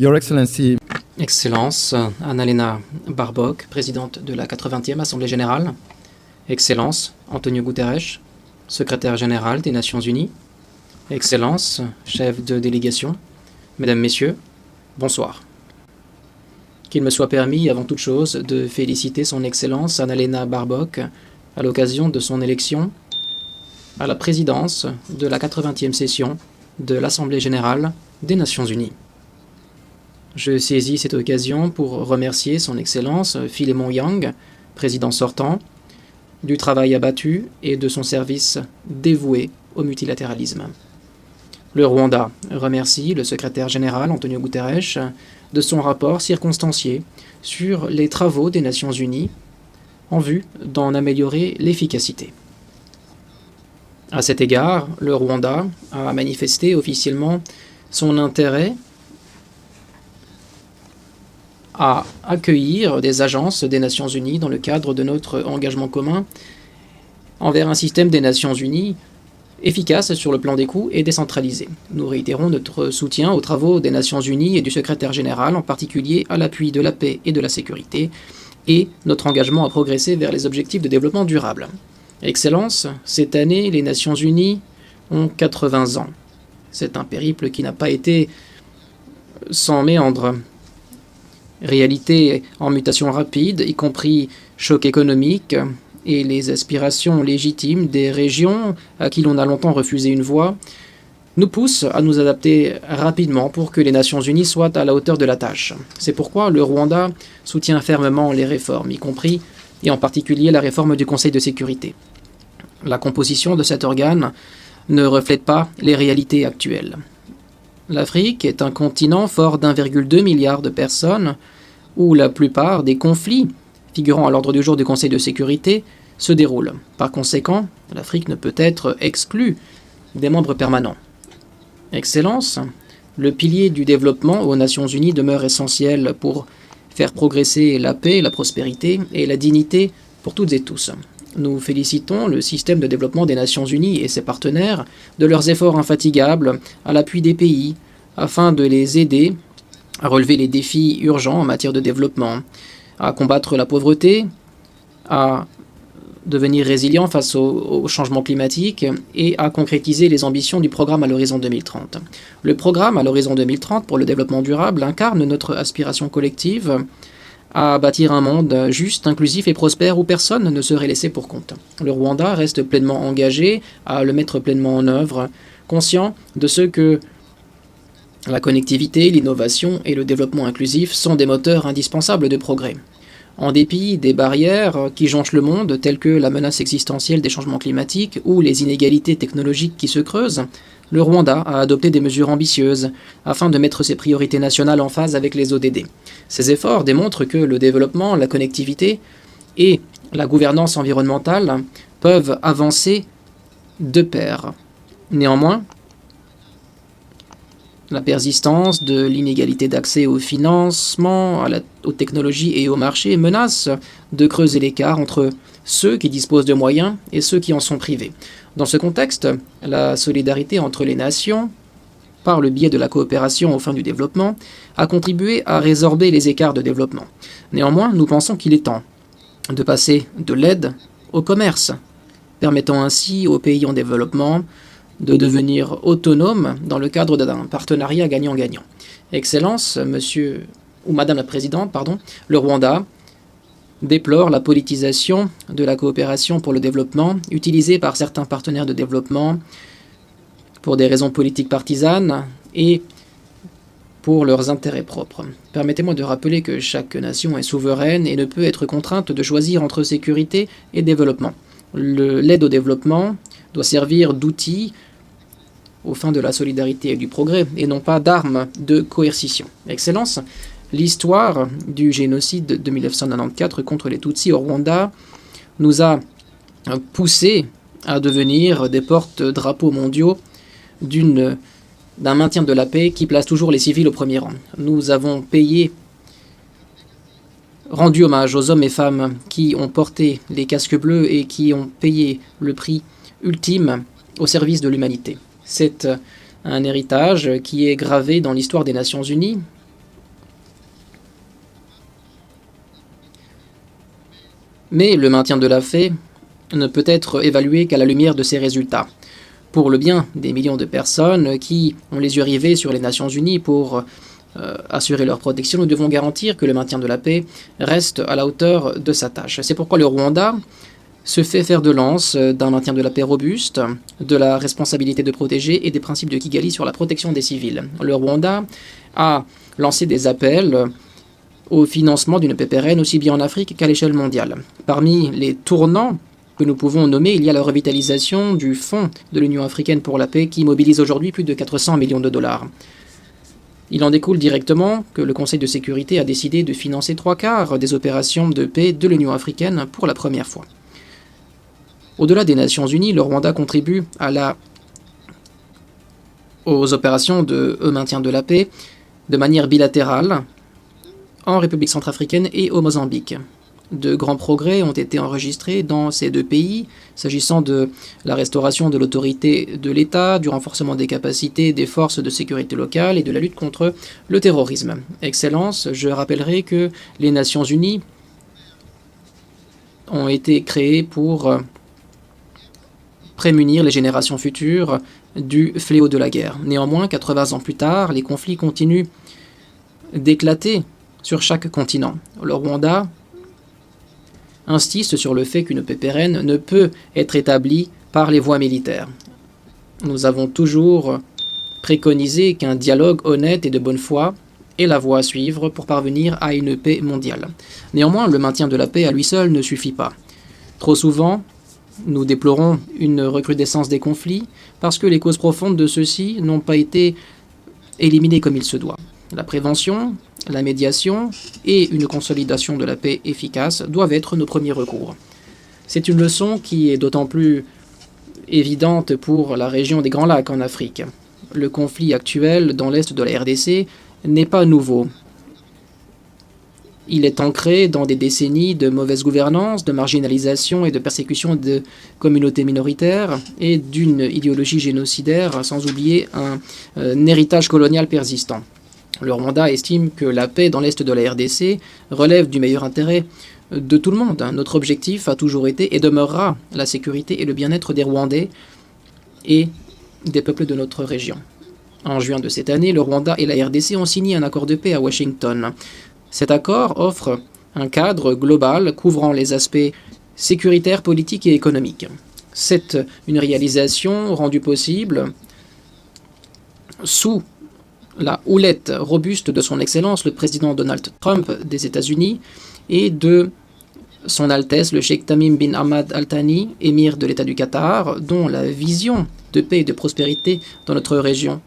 Your Excellency. Excellence, Annalena Baerbock, présidente de la 80e Assemblée générale. Excellence, Antonio Guterres, secrétaire général des Nations unies. Excellence, chef de délégation. Mesdames, Messieurs, bonsoir. Qu'il me soit permis, avant toute chose, de féliciter son Excellence Annalena Baerbock à l'occasion de son élection à la présidence de la 80e session de l'Assemblée générale des Nations unies. Je saisis cette occasion pour remercier son Excellence Philemon Yang, président sortant, du travail abattu et de son service dévoué au multilatéralisme. Le Rwanda remercie le secrétaire général Antonio Guterres de son rapport circonstancié sur les travaux des Nations unies en vue d'en améliorer l'efficacité. À cet égard, le Rwanda a manifesté officiellement son intérêt à accueillir des agences des Nations unies dans le cadre de notre engagement commun envers un système des Nations unies efficace sur le plan des coûts et décentralisé. Nous réitérons notre soutien aux travaux des Nations unies et du secrétaire général, en particulier à l'appui de la paix et de la sécurité, et notre engagement à progresser vers les objectifs de développement durable. Excellence, cette année, les Nations unies ont 80 ans. C'est un périple qui n'a pas été sans méandre. Réalité en mutation rapide, y compris choc économique, et les aspirations légitimes des régions à qui l'on a longtemps refusé une voix, nous poussent à nous adapter rapidement pour que les Nations unies soient à la hauteur de la tâche. C'est pourquoi le Rwanda soutient fermement les réformes, y compris et en particulier la réforme du Conseil de sécurité. La composition de cet organe ne reflète pas les réalités actuelles. L'Afrique est un continent fort d'1,2 milliard de personnes où la plupart des conflits figurant à l'ordre du jour du Conseil de sécurité se déroulent. Par conséquent, l'Afrique ne peut être exclue des membres permanents. Excellence, le pilier du développement aux Nations unies demeure essentiel pour faire progresser la paix, la prospérité et la dignité pour toutes et tous. Nous félicitons le système de développement des Nations unies et ses partenaires de leurs efforts infatigables à l'appui des pays afin de les aider à relever les défis urgents en matière de développement, à combattre la pauvreté, à devenir résilient face au changement climatique et à concrétiser les ambitions du programme à l'horizon 2030. Le programme à l'horizon 2030 pour le développement durable incarne notre aspiration collective à bâtir un monde juste, inclusif et prospère où personne ne serait laissé pour compte. Le Rwanda reste pleinement engagé à le mettre pleinement en œuvre, conscient de ce que la connectivité, l'innovation et le développement inclusif sont des moteurs indispensables de progrès. En dépit des barrières qui jonchent le monde, telles que la menace existentielle des changements climatiques ou les inégalités technologiques qui se creusent, le Rwanda a adopté des mesures ambitieuses afin de mettre ses priorités nationales en phase avec les ODD. Ces efforts démontrent que le développement, la connectivité et la gouvernance environnementale peuvent avancer de pair. Néanmoins, la persistance de l'inégalité d'accès au financement, aux technologies et au marché menace de creuser l'écart entre ceux qui disposent de moyens et ceux qui en sont privés. Dans ce contexte, la solidarité entre les nations, par le biais de la coopération aux fins du développement, a contribué à résorber les écarts de développement. Néanmoins, nous pensons qu'il est temps de passer de l'aide au commerce, permettant ainsi aux pays en développement de devenir autonomes dans le cadre d'un partenariat gagnant-gagnant. Excellence, monsieur ou madame la présidente, le Rwanda déplore la politisation de la coopération pour le développement utilisée par certains partenaires de développement pour des raisons politiques partisanes et pour leurs intérêts propres. Permettez-moi de rappeler que chaque nation est souveraine et ne peut être contrainte de choisir entre sécurité et développement. L'aide au développement doit servir d'outil aux fins de la solidarité et du progrès, et non pas d'armes de coercition. Excellence, l'histoire du génocide de 1994 contre les Tutsis au Rwanda nous a poussés à devenir des porte-drapeaux mondiaux d'un maintien de la paix qui place toujours les civils au premier rang. Nous avons rendu hommage aux hommes et femmes qui ont porté les casques bleus et qui ont payé le prix ultime au service de l'humanité. C'est un héritage qui est gravé dans l'histoire des Nations Unies Mais le maintien de la paix ne peut être évalué qu'à la lumière de ces résultats. Pour le bien des millions de personnes qui ont les yeux rivés sur les Nations Unies pour assurer leur protection, nous devons garantir que le maintien de la paix reste à la hauteur de sa tâche. C'est pourquoi le Rwanda se fait fer de lance d'un maintien de la paix robuste, de la responsabilité de protéger et des principes de Kigali sur la protection des civils. Le Rwanda a lancé des appels au financement d'une paix pérenne aussi bien en Afrique qu'à l'échelle mondiale. Parmi les tournants que nous pouvons nommer, il y a la revitalisation du Fonds de l'Union africaine pour la paix qui mobilise aujourd'hui plus de 400 millions de dollars. Il en découle directement que le Conseil de sécurité a décidé de financer 3/4 des opérations de paix de l'Union africaine pour la première fois. Au-delà des Nations Unies, le Rwanda contribue aux opérations de maintien de la paix de manière bilatérale en République centrafricaine et au Mozambique. De grands progrès ont été enregistrés dans ces deux pays, s'agissant de la restauration de l'autorité de l'État, du renforcement des capacités des forces de sécurité locales et de la lutte contre le terrorisme. Excellence, je rappellerai que les Nations Unies ont été créées pour prémunir les générations futures du fléau de la guerre. Néanmoins, 80 ans plus tard, les conflits continuent d'éclater sur chaque continent. Le Rwanda insiste sur le fait qu'une paix pérenne ne peut être établie par les voies militaires. Nous avons toujours préconisé qu'un dialogue honnête et de bonne foi est la voie à suivre pour parvenir à une paix mondiale. Néanmoins, le maintien de la paix à lui seul ne suffit pas. Trop souvent, nous déplorons une recrudescence des conflits parce que les causes profondes de ceux-ci n'ont pas été éliminées comme il se doit. La prévention, la médiation et une consolidation de la paix efficace doivent être nos premiers recours. C'est une leçon qui est d'autant plus évidente pour la région des Grands Lacs en Afrique. Le conflit actuel dans l'est de la RDC n'est pas nouveau. Il est ancré dans des décennies de mauvaise gouvernance, de marginalisation et de persécution de communautés minoritaires et d'une idéologie génocidaire, sans oublier un héritage colonial persistant. Le Rwanda estime que la paix dans l'est de la RDC relève du meilleur intérêt de tout le monde. Notre objectif a toujours été et demeurera la sécurité et le bien-être des Rwandais et des peuples de notre région. En juin de cette année, le Rwanda et la RDC ont signé un accord de paix à Washington. Cet accord offre un cadre global couvrant les aspects sécuritaires, politiques et économiques. C'est une réalisation rendue possible sous la houlette robuste de son Excellence, le président Donald Trump des États-Unis, et de son Altesse, le Cheikh Tamim bin Hamad Al Thani, émir de l'État du Qatar, dont la vision de paix et de prospérité dans notre région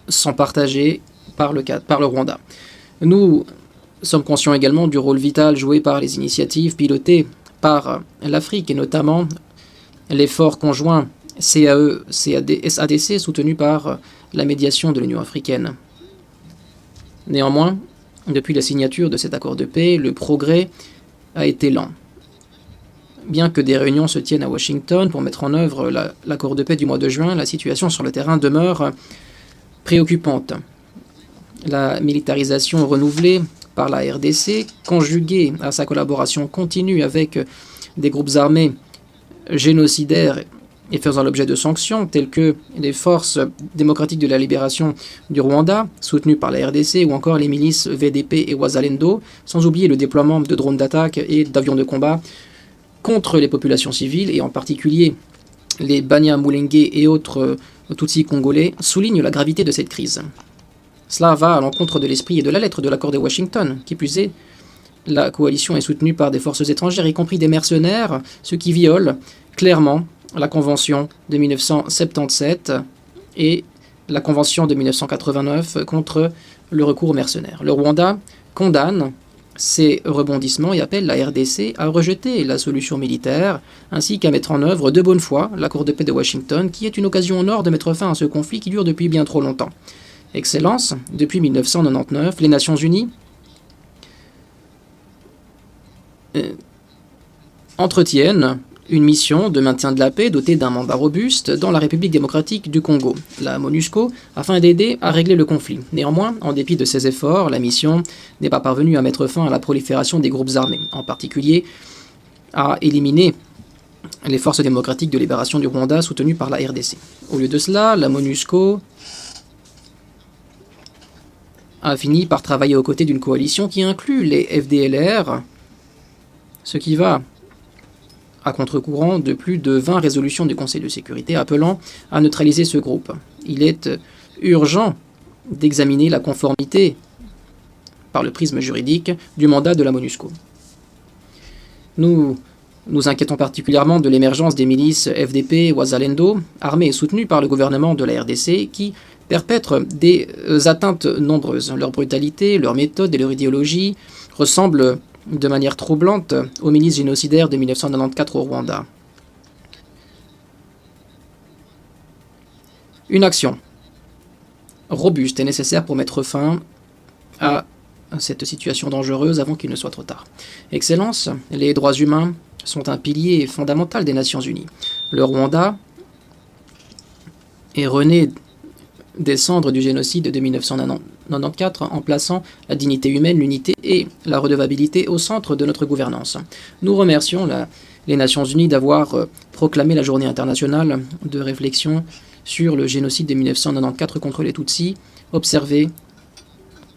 sont partagées par le Rwanda. Nous sommes conscients également du rôle vital joué par les initiatives pilotées par l'Afrique, et notamment l'effort conjoint CAE-SADC soutenu par la médiation de l'Union africaine. Néanmoins, depuis la signature de cet accord de paix, le progrès a été lent. Bien que des réunions se tiennent à Washington pour mettre en œuvre l'accord de paix du mois de juin, la situation sur le terrain demeure préoccupante. La militarisation renouvelée par la RDC, conjuguée à sa collaboration continue avec des groupes armés génocidaires et faisant l'objet de sanctions telles que les forces démocratiques de la libération du Rwanda, soutenues par la RDC, ou encore les milices VDP et Wazalendo, sans oublier le déploiement de drones d'attaque et d'avions de combat contre les populations civiles, et en particulier les Banyamulenge et autres Tutsis congolais, soulignent la gravité de cette crise. Cela va à l'encontre de l'esprit et de la lettre de l'accord de Washington. Qui plus est, la coalition est soutenue par des forces étrangères, y compris des mercenaires, ce qui viole clairement la Convention de 1977 et la Convention de 1989 contre le recours aux mercenaires. Le Rwanda condamne ces rebondissements et appelle la RDC à rejeter la solution militaire, ainsi qu'à mettre en œuvre de bonne foi l'accord de paix de Washington, qui est une occasion en or de mettre fin à ce conflit qui dure depuis bien trop longtemps. Excellence, depuis 1999, les Nations Unies entretiennent une mission de maintien de la paix dotée d'un mandat robuste dans la République démocratique du Congo, la MONUSCO, afin d'aider à régler le conflit. Néanmoins, en dépit de ses efforts, la mission n'est pas parvenue à mettre fin à la prolifération des groupes armés, en particulier à éliminer les forces démocratiques de libération du Rwanda soutenues par la RDC. Au lieu de cela, la MONUSCO a fini par travailler aux côtés d'une coalition qui inclut les FDLR, ce qui va à contre-courant de plus de 20 résolutions du Conseil de sécurité appelant à neutraliser ce groupe. Il est urgent d'examiner la conformité, par le prisme juridique, du mandat de la MONUSCO. Nous nous inquiétons particulièrement de l'émergence des milices FDP Wazalendo, armées et soutenues par le gouvernement de la RDC, qui perpètrent des atteintes nombreuses. Leur brutalité, leur méthode et leur idéologie ressemblent de manière troublante aux milices génocidaires de 1994 au Rwanda. Une action robuste est nécessaire pour mettre fin à cette situation dangereuse avant qu'il ne soit trop tard. Excellence, les droits humains sont un pilier fondamental des Nations Unies. Le Rwanda est rené des cendres du génocide de 1994 en plaçant la dignité humaine, l'unité et la redevabilité au centre de notre gouvernance. Nous remercions les Nations Unies d'avoir proclamé la journée internationale de réflexion sur le génocide de 1994 contre les Tutsis, observée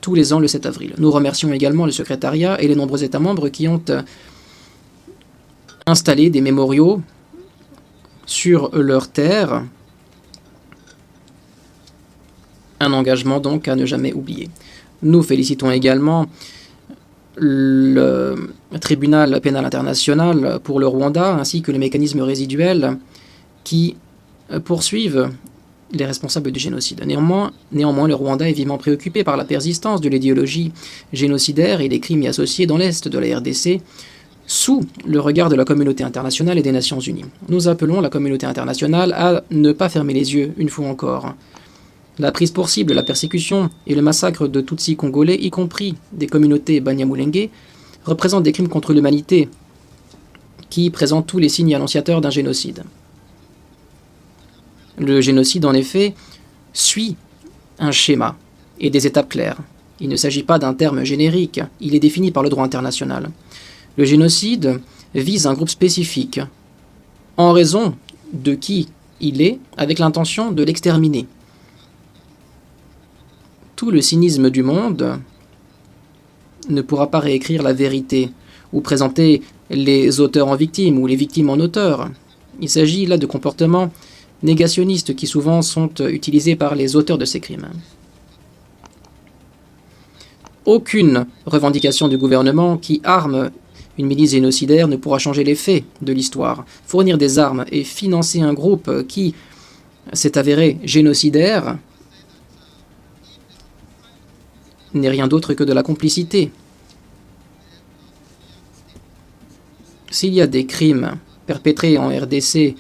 tous les ans le 7 avril. Nous remercions également le secrétariat et les nombreux États membres qui ont installé des mémoriaux sur leur terre. Un engagement donc à ne jamais oublier. Nous félicitons également le tribunal pénal international pour le Rwanda ainsi que les mécanismes résiduels qui poursuivent les responsables du génocide. Néanmoins, le Rwanda est vivement préoccupé par la persistance de l'idéologie génocidaire et des crimes y associés dans l'est de la RDC sous le regard de la communauté internationale et des Nations Unies. Nous appelons la communauté internationale à ne pas fermer les yeux une fois encore. La prise pour cible, la persécution et le massacre de Tutsis congolais, y compris des communautés Banyamulenge, représentent des crimes contre l'humanité qui présentent tous les signes annonciateurs d'un génocide. Le génocide, en effet, suit un schéma et des étapes claires. Il ne s'agit pas d'un terme générique, il est défini par le droit international. Le génocide vise un groupe spécifique, en raison de qui il est, avec l'intention de l'exterminer. Tout le cynisme du monde ne pourra pas réécrire la vérité ou présenter les auteurs en victimes ou les victimes en auteurs. Il s'agit là de comportements négationnistes qui souvent sont utilisés par les auteurs de ces crimes. Aucune revendication du gouvernement qui arme une milice génocidaire ne pourra changer les faits de l'histoire. Fournir des armes et financer un groupe qui s'est avéré génocidaire n'est rien d'autre que de la complicité. S'il y a des crimes perpétrés en RDC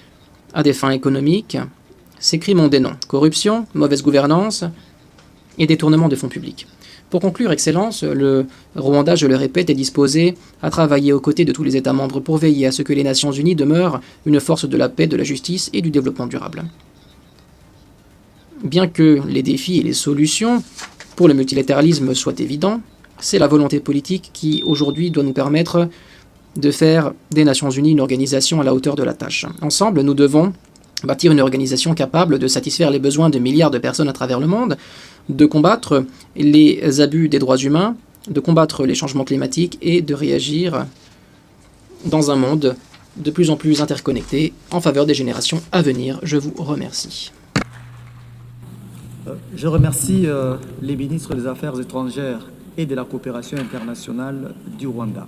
à des fins économiques, ces crimes ont des noms: corruption, mauvaise gouvernance et détournement de fonds publics. Pour conclure, Excellence, le Rwanda, je le répète, est disposé à travailler aux côtés de tous les États membres pour veiller à ce que les Nations Unies demeurent une force de la paix, de la justice et du développement durable. Bien que les défis et les solutions pour le multilatéralisme soit évident, c'est la volonté politique qui, aujourd'hui, doit nous permettre de faire des Nations Unies une organisation à la hauteur de la tâche. Ensemble, nous devons bâtir une organisation capable de satisfaire les besoins de milliards de personnes à travers le monde, de combattre les abus des droits humains, de combattre les changements climatiques et de réagir dans un monde de plus en plus interconnecté en faveur des générations à venir. Je vous remercie. Je remercie les ministres des Affaires étrangères et de la coopération internationale du Rwanda.